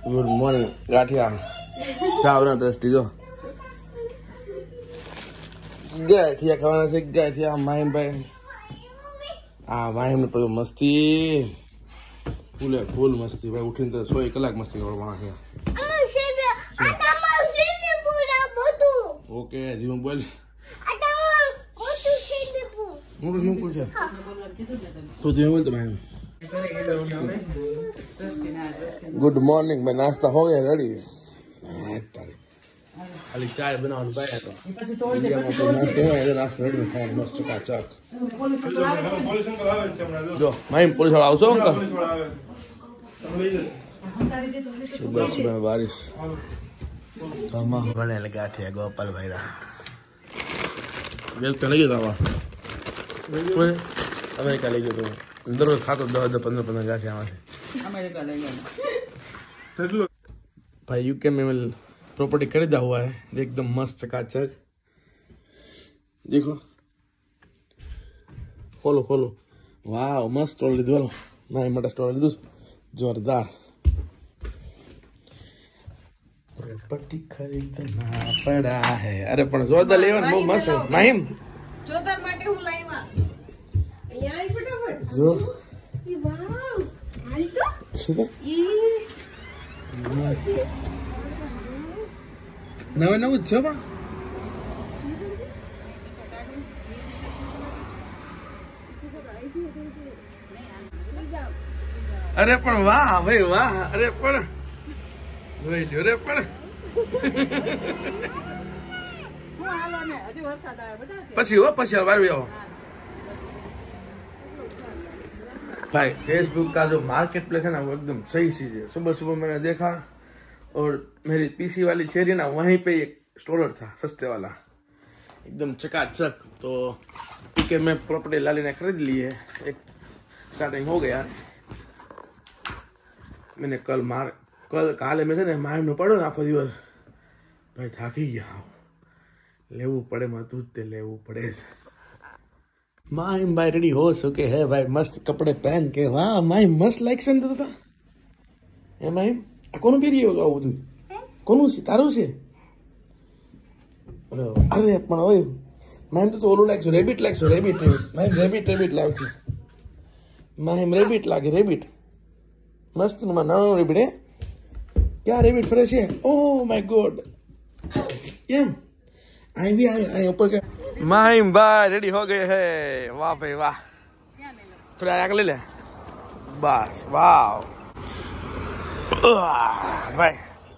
Good morning ગાંઠિયા ચાવના દ્રષ્ટિ જો ગાંઠિયા ખાવાના છે. ગાંઠિયા માહિમભાઈ હા માહિમ ને પછી મસ્તી ફૂલે ફૂલ મસ્તી ભાઈ. ઉઠીને તો 100 કલાક મસ્તી કરવાના છે. ઓકે ધીમો બોલ. મોટું સિમ્પલ છે તો ધીમો બોલ. તો માહિમ गुड मॉर्निंग भाई. नाश्ता हो गया रेडी. खाली चाय बनाने पाया तो नाश्ता रेडी खाने मस्त चकाचक. जो माहिम पुलिस वाला आवशो अंकल. सुबह सुबह बारिश बने गाठिया गोपाल भाई रा देख लगे था अमेरिका ले गयो. दररोज खातो 10-15 गाठिया अमेरिका ले गया भाई. यूके में प्रॉपर्टी खरीदा हुआ है एकदम मस्त चकाचक. देखो खोलो खोलो. वाह मस्त स्टॉल लीधो. माई मोटा स्टॉल लीधो जोरदार. प्रॉपर्टी खरीदना पड़ा है. अरे पण जोरदार लेवन बહુ મસ્ત. માહિમ જોરદાર માટે હું લાવ્યા અહીંયા આવી ફટાફટ જો. વાવ હાલ તો નવે નવું છે પણ અરે પણ વાહ ભાઈ વાહ. અરે પણ જોઈ લ્યો. અરે પણ પછી हो પછી वारू आओ भाई. फेसबुक का जो मार्केट प्लेस है ना वो एकदम सही चीज है. सुबह सुबह मैंने देखा और मेरी पीसी वाली चेरी ना वहीं पे एक स्टोर था सस्ते वाला एकदम चकाचक. तो ठीक है मैं प्रॉपर्टी लाली ने खरीद ली है. एक स्टार्टिंग हो गया. मैंने कल काले में थे ना मार नो पड़ो आखो दिवस भाई थाकी गया. लेवू पड़े मत दूध ते लेवू पड़े. माहिम भाई रेडी हो चुके हैं भाई. मस्त कपड़े पहन के. वाह माहिम मस्त लाइक सन देता था. ए माहिम आ कोनु પહેરી આવ્યો આવું બધું કોનું છે? તારું છે? અરે પણ ઓય માહિમ તો ઓલું લાગશે રેબિટ લાગશે. રેબિટ માહિમ રેબિટ લાગશે. માહિમ રેબિટ લાગે. રેબિટ મસ્ત નાનો રેબિટ. હે ક્યાં રેબિટ ફરે છે? Oh my God. એમ आई भी आई ऊपर के. माहिम भाई रेडी हो गए हैं. वाह भाई वाह. थोड़ा आगे ले ले बस. वाह भाई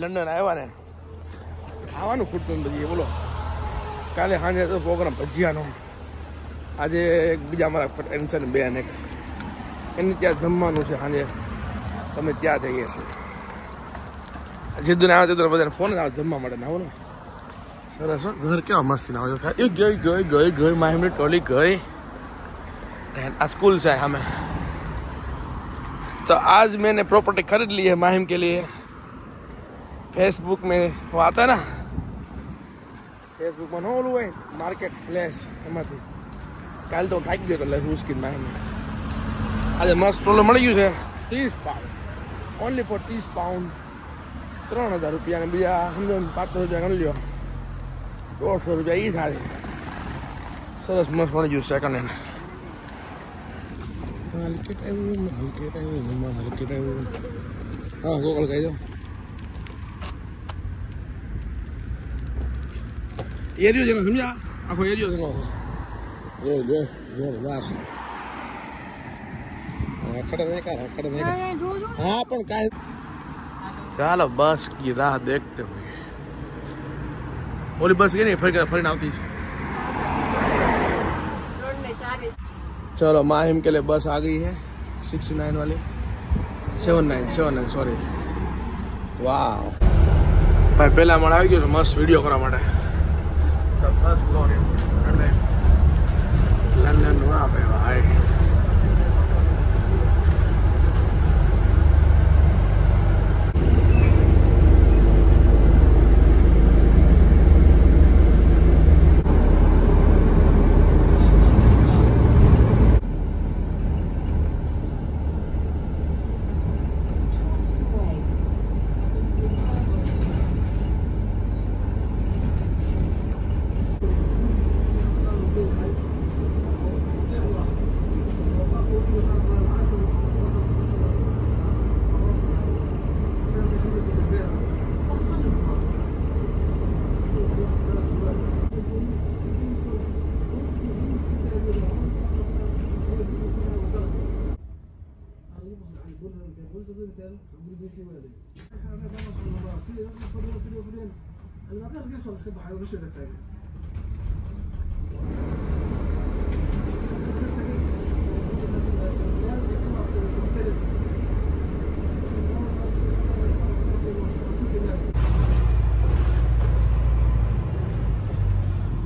लंडन આવ્યા ને ખાવાનું ખૂટતું નથી બોલો. કાલે સાંજે તો પ્રોગ્રામ ભજીયાનો. આજે બીજા અમારા ટેન્શન બે અને એને ત્યાં જમવાનું છે સાંજે. તમે ત્યાં જઈએ છીએ. જીદુને આવે તો બધાને ફોન આવે જમવા માટે ના બોલો. સરસ ઘર કેવા મસ્તી ના હોય. ગઈ માહિમની ટોલી ગઈ. आ स्कूल से है हमें. तो आज मैंने प्रॉपर्टी खरीद ली है माहिम के लिए. फेसबुक में वो आता है ना फेसबुक में नो हुआ है मार्केट प्लेस એમાંથી કાલ તો થાકી ગયો તો લઈ ઉસકી માહિમ. આજે મસ્ત ટોલો મળી ગયું છે 30 પાઉન્ડ ઓનલી ફોર 30 પાઉન્ડ. 3000 રૂપિયા ને બીજા સમજો 500 રૂપિયા ગણી લ્યો 150 રૂપિયા ઈ થાય. સરસ મસ્ત મળી ગયું સેકન્ડ હેન્ડ. हल्के हाँ गोकल कही दो. एरियो जगह समझा आखो एरियो जगह हाँ पण काय. चलो बस की राह देखते हुए. ओली बस गई नहीं फरी आवती. चलो माहिम के लिए बस आ गई है 69 वाली 79 सॉरी. वाह भाई पहला मैं આવી ગયો મસ્ત વિડિયો કરવા માટે. બસ ગ્લોરી લંડન વાહ ભાઈ.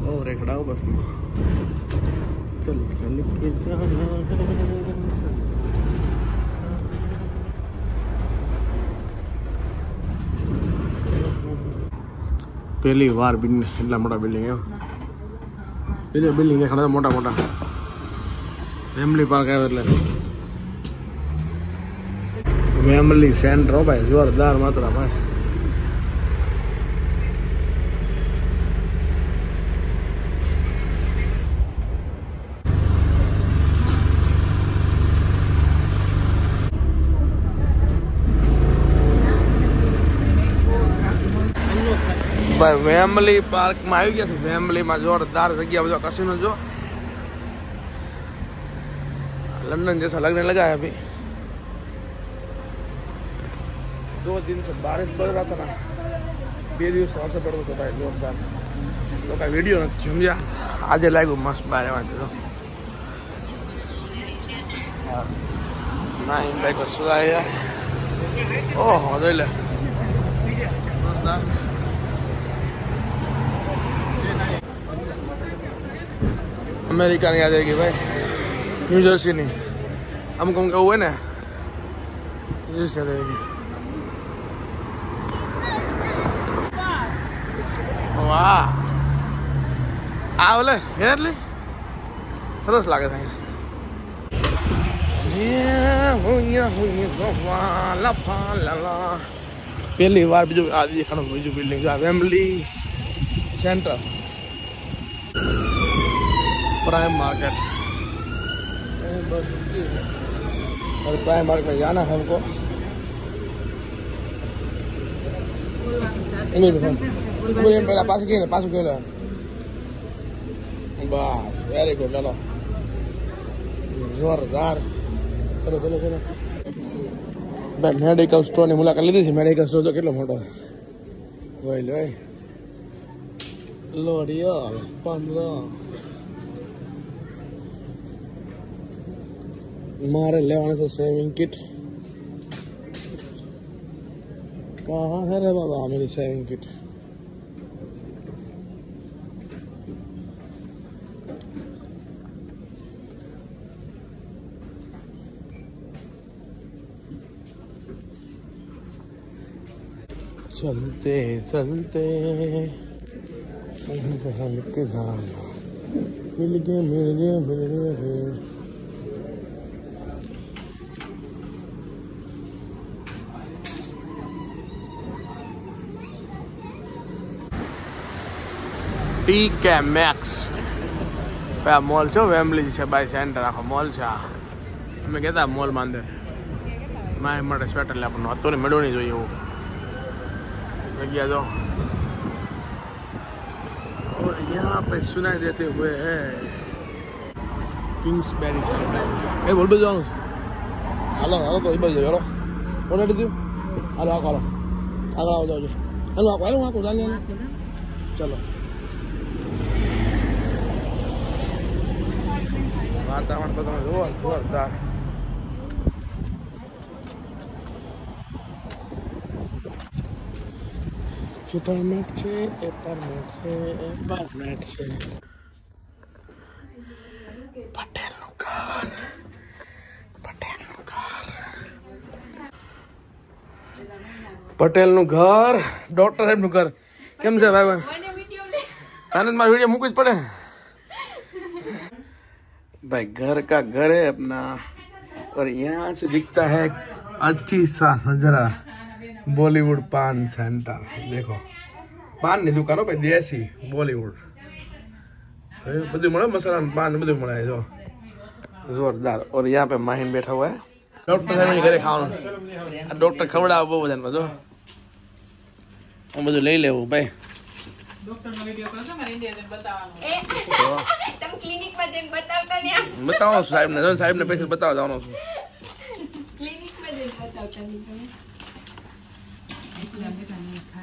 और एक डाव बस में चल चल के जाना है। पहली बार इतना मोटा बिल्डिंग है। पहले बिल्डिंग देखा था मोटा मोटा फैमिली पार्क है એટલે फैमिली सेंटर हो भाई जोरदार मात्रा भाई। भाई फैमिली पार्क में आई गया। फैमिली में जोरदार जगह जो कसिनो जो लंदन जैसा लगने लगा है। अभी 2 दिन से बारिश पड़ रहा था ना, 2 दिवस से पड़ रहा था जोरदार। तो का वीडियो नहीं समझा आज लागू मस्त बारे में तो ना इन को सुधाया। ओह हो ले अमेरिका नहीं आ जाएगी भाई, न्यू जर्सी नहीं। हमको उनका हुआ ना न्यूज़ आ जाएगी। वाह आ बोले यार ले सरस लागे था। पहली बार बीजू आज देखा Biju building family centre prime market. और प्राइम मार्केट में जाना है हमको। मेरा पास क्यों बस वेरी गुड। चलो जोरदार। चलो चलो चलो भाई मेडिकल स्टोर ની મુલાકાત લીધી છે। મેડિકલ સ્ટોર તો કેટલો મોટો છે જોઈ લો લોરિયલ 15 मारे लेवाने से सेविंग किट कहाँ है रे बाबा मेरी सेविंग किट। चलते चलते मिल गए। टीके मैक्स मॉल छो फैमिली है बाय सेंटर आखो मॉल है। मैं कहता मॉल में अंदर मैं स्वेटर ले अपन तो नहीं मेड़ो नहीं जो वो लग दो। और यहाँ पे सुनाई देते हुए है किंग्सबेरी सेंटर। बोल बे जाओ हेलो हेलो तो इधर जाओ बोल रेडी दियो हेलो हेलो हेलो आओ जाओ हेलो हेलो आपको जाने चलो। वातावरण तो जोरदार। सुपरमार्केट છે એપાર્ટમેન્ટ છે પટેલનું ઘર પટેલનું ઘર ડોક્ટર સાહેબનું ઘર કેમ છે ભાઈ આનંદ મારો વિડીયો મૂકવી જ પડે भाई। घर का घर है अपना और यहाँ से दिखता है अच्छी सा नजारा बॉलीवुड पान सेंटर। देखो पान नहीं दुकानों पे देसी बॉलीवुड बधु મળે मसाला पान बधु મળે जो जोरदार। और यहाँ पे माहिन बैठा हुआ है डॉक्टर साहब ने घरे खाओ डॉक्टर खवड़ा वो बदन में जो બધું લઈ લેવું ભાઈ। डॉक्टर નો वीडियो करજો मारे इंडिया जन बतावવાનો तुम क्लिनिक में जन बतावता ने बताओ साहब ने पैसे बताओ जानो क्लिनिक में जन बतावता नहीं।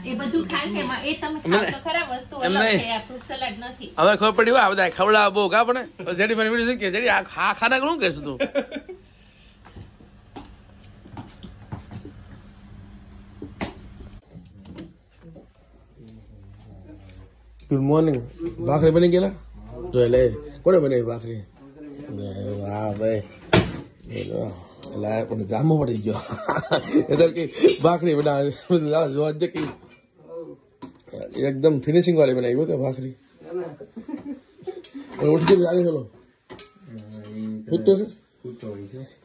એ બધું ખાશે એમાં એ તમે ખાવ તો ખરા વસ્તુ અલગ છે આ ફ્રૂટ સલાડ નથી હવે ખબર પડી આ બધા ખવડાવ બહુ કા પણ જેડી મને વિડિયો કે જેડી આ ખાના શું કહેશું તું ગુડ મોર્નિંગ ભાખરી બની ગયેલા જોઈ લે કોને બનાવી ભાખરી વાહ ભાઈ પણ જામો પડી ગયો એટલે કે ભાખરી બનાવે જોવા જ કે एकदम फिनिशिंग वाले बनाई वो तो भाखरी और उठ के आगे चलो कुत्ते से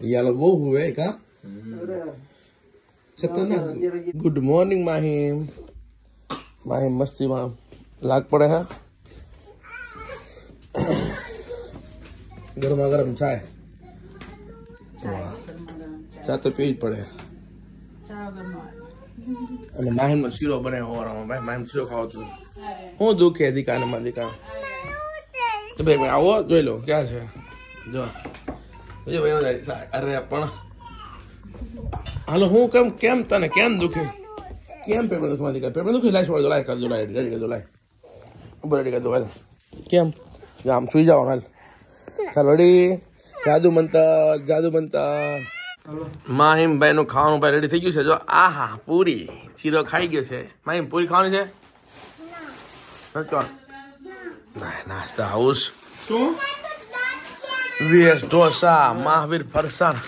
ये लोग वो हुए का खतरनाक गुड मॉर्निंग माहिम माहिम मस्ती में लाग पड़े है गर्मा गर्म चाय चाय तो पी पड़े અને માહિમનો શીરો બને હોવાનો ભાઈ માહિમ શીરો ખાવો છું હું દુખે દીકાનમાં દીકા તો ભાઈ આવો જોઈ લો ક્યાં છે જો ભાઈ અરે પણ હાલો હું કેમ તને કેમ દુખે કેમ પેપર દુખવા દીકા પેપર દુખી લાઈશ વાળો લાઈ કરજો લાઈ રેડી કરજો લાઈ ઉપર રેડી કરજો હાલ કેમ આમ સુઈ જાઓ હાલ ચાલ રેડી જાદુ બનતા માહિમ ભાઈ નું ખાવાનું ભાઈ રેડી થઈ ગયું છે જો આહા પૂરી શીરો ખાઈ ગયો છે માહિમ પૂરી ખાવાની છે નાસ્તા હાઉસ વીએસ ઢોસા મહાવીર ફરસાણ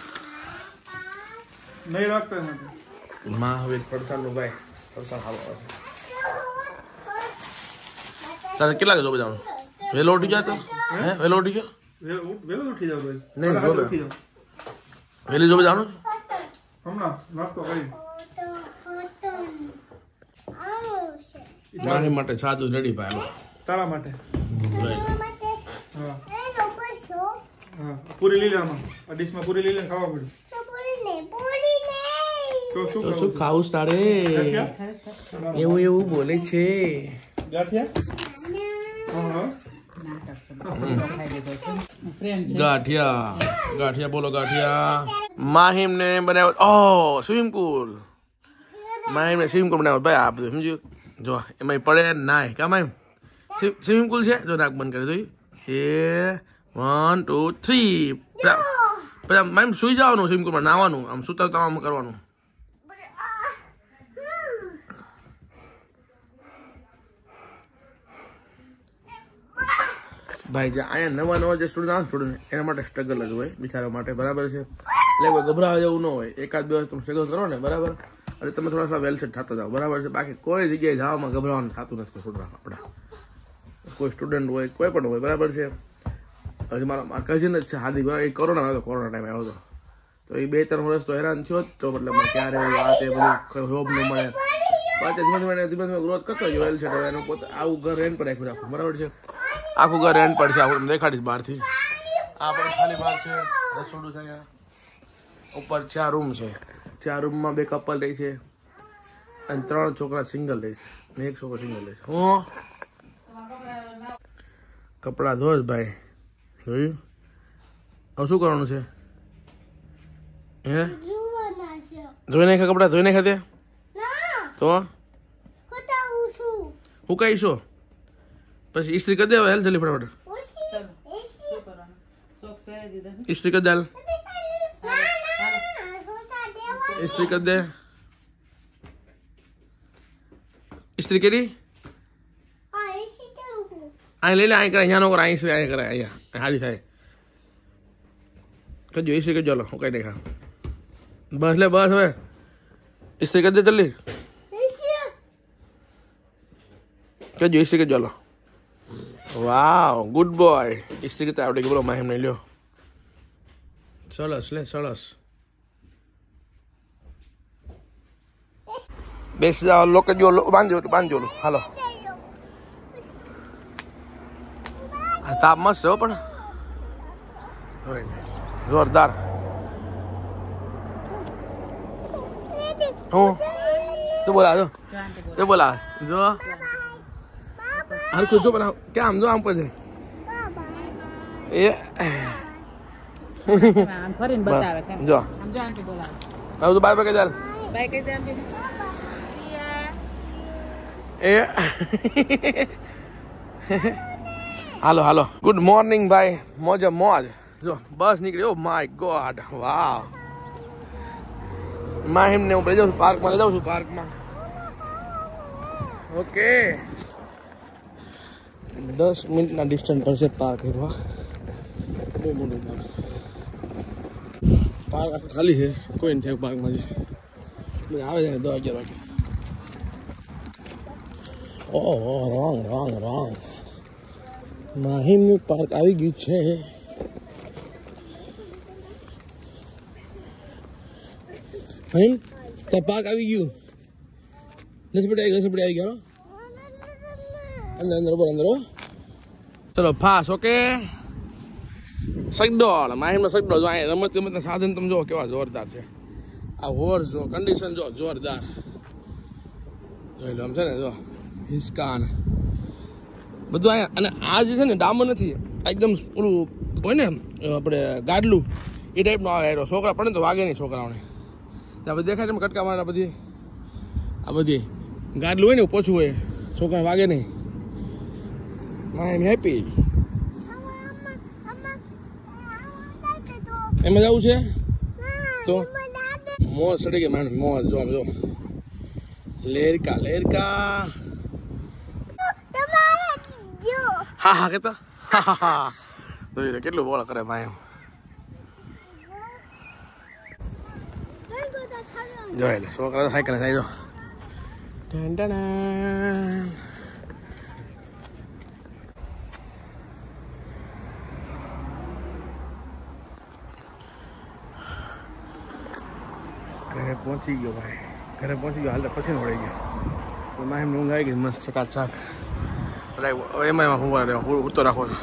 મહાવીર ફરસાણ નું ભાઈ ફરસાણ ખાવા તારે કેટલા વાગે જવાનું વેલો ઉઠી જાય તો હે વેલો ઉઠી ગયો વેલો ઉઠી જાવ નહીં વેલી જોવા જવાનું હમણાં નાસ્તો કરી મારી માટે સાદું રેડી ભાઈ તારા માટે પૂરી લઈ લેવામાં ડીશમાં પૂરી લઈ લે ખાવા પડે તો શું ખાવું તારે એવું બોલે છે ગાંઠિયા બોલો ગાંઠિયા માહિમ ને બનાવ્યો સ્વિમિંગ પુલ માહિમ ને સ્વિમિંગ પુલ બનાવ્યો ભાઈ આ બધું સમજ્યું જો એમાં પડે નાય કા માહિમ સ્વિમિંગ પુલ છે જો નાક બંધ કરી જોઈ એ 1 2 3 પછી માહિમ સુઈ જવાનું સ્વિમિંગ પુલમાં નાવાનું આમ સુતા આમ કરવાનું ભાઈ જે અહીંયા નવા જે સ્ટુડન્ટ આવે સ્ટુડન્ટ એના માટે સ્ટ્રગલ જ હોય બિચારા માટે બરાબર છે એટલે કોઈ ગભરાવા જેવું ન હોય એકાદ બે વર્ષ તમે સ્ટ્રગલ કરો ને બરાબર અને તમે થોડા વેલ સેટ થતા જાઓ બરાબર છે બાકી કોઈ જગ્યાએ જવામાં ગભરાવાનું થતું નથી સ્ટુડન્ટ આપણા કોઈ સ્ટુડન્ટ હોય કોઈ પણ હોય બરાબર છે હજી મારા કઝિન જ છે હાર્દિક એ કોરોના આવ્યો કોરોના ટાઈમ આવ્યો હતો તો એ 2-3 વર્ષ તો હેરાન થયો જ તો મતલબ ક્યારે વાત એ બધું જોબ ન મળે પાછા ધીમે ધીમે ગ્રોથ કરતો જ વેલ સેટ એનું પોતે આવું ઘર રેન્ટ પર રાખ્યું રાખવું બરાબર છે આખું ઘર રેન્ટ પડશે આપણે દેખાડીશ બહારથી આ પણ ખાલી બહાર છે રસોડું છે અહીંયા ઉપર 4 રૂમ છે 4 રૂમમાં 2 કપલ રહે છે અને 3 છોકરા સિંગલ રહે છે ને 1 છોકરો સિંગલ રહે છે હું કપડા ધોસ ભાઈ જોયું હવે શું કરવાનું છે હે ધોઈ નાખ્યા કપડા ધોઈ નાખ્યા તે તો હું કહીશું પછી ઇસ્ત્રી કરી દે હેલ જલ્દી ફટાફટ ઇસ્ત્રી કરી દે ઇસ્ત્રી કરી દે ઇસ્ત્રી કરી અહીં લઈ લે અહીં કરે અહીંયા નો કરે અહીં ઇસ્ત્રી અહીંયા કરે અહીંયા હારી થાય કરજો ઇસ્ત્રી કરજો લો હું કઈ દેખા બસ લે બસ હવે ઇસ્ત્રી કરી દે જલ્દી કરજો ઇસ્ત્રી કરજો લો વાવ ગુડ બોય ઇસ્ત્રી કરતા આવડે કે બોલો માહિમ નહીં લ્યો સરસ લે સરસ બેસ જાઓ લોક જો બાંધજો હાલો તાપ મસ્ત હો પણ જોરદાર હું તું બોલા જો તું બોલા જો હર કોઈ જો બોલા ક્યાં આમ જો આમ પર છે એ ફરીને બતાવે છે જો આમ જો આંટી બોલાવે હવે તો બાય બાય કહી દે બાય કહી દે આંટી એ હાલો હાલો ગુડ મોર્નિંગ ભાઈ મોજ મોજ જો બસ નીકળી ઓ માય ગોડ વાવ માહિમ ને હું લઈ જાઉં છું પાર્કમાં લઈ જાઉં છું પાર્કમાં ઓકે 10 મિનિટના ડિસ્ટન્સ પર છે પાર્ક બહુ મોટું પાર્ક આખું ખાલી છે કોઈ નથી પાર્કમાં આવે છે 10-11 વાગે ઓહ રોંગ માહિમનું પાર્ક આવી ગયું છે માહિમ ત્યાં પાર્ક આવી ગયું લસપડી આવી ગયો અંદર બોલ અંદર ચલો ફાસ ઓકે સગડોળ માહિમનો સગડોળ જો અહીંયા રમતના સાધન તમે જો કેવા જોરદાર છે આ હોર્સ જો કન્ડિશન જો જોરદાર જોઈ લો આમ છે ને જો હિસકા ને બધું અહીંયા અને આ જે છે ને ડામર નથી એકદમ ઓલું હોય ને આપણે ગાડલું એ ટાઈપનો આવે છોકરા પડે ને તો વાગે નહીં છોકરાઓને આ બધી દેખાય છે કટકા મારા બધી આ બધી ગાડલું હોય ને પોછું હોય છોકરાને વાગે નહીં આઈ એમ હેપી એમાં જવું છે તો મોજ ચડી ગઈ માણસ મોજ જો જો લેરકા હા કેતા જોઈ કેટલું બોલ કરે ભાઈ જોઈ લે છોકરા સાયકલ થાય જો ઘરે પહોંચી ગયો ભાઈ ઘરે પહોંચી ગયો હાલ પછી વળી ગયો એમાં એમ ઊંઘ આવી ગઈ મસ્ત ચકાચક એમાં હું ઉડતો રાખો છો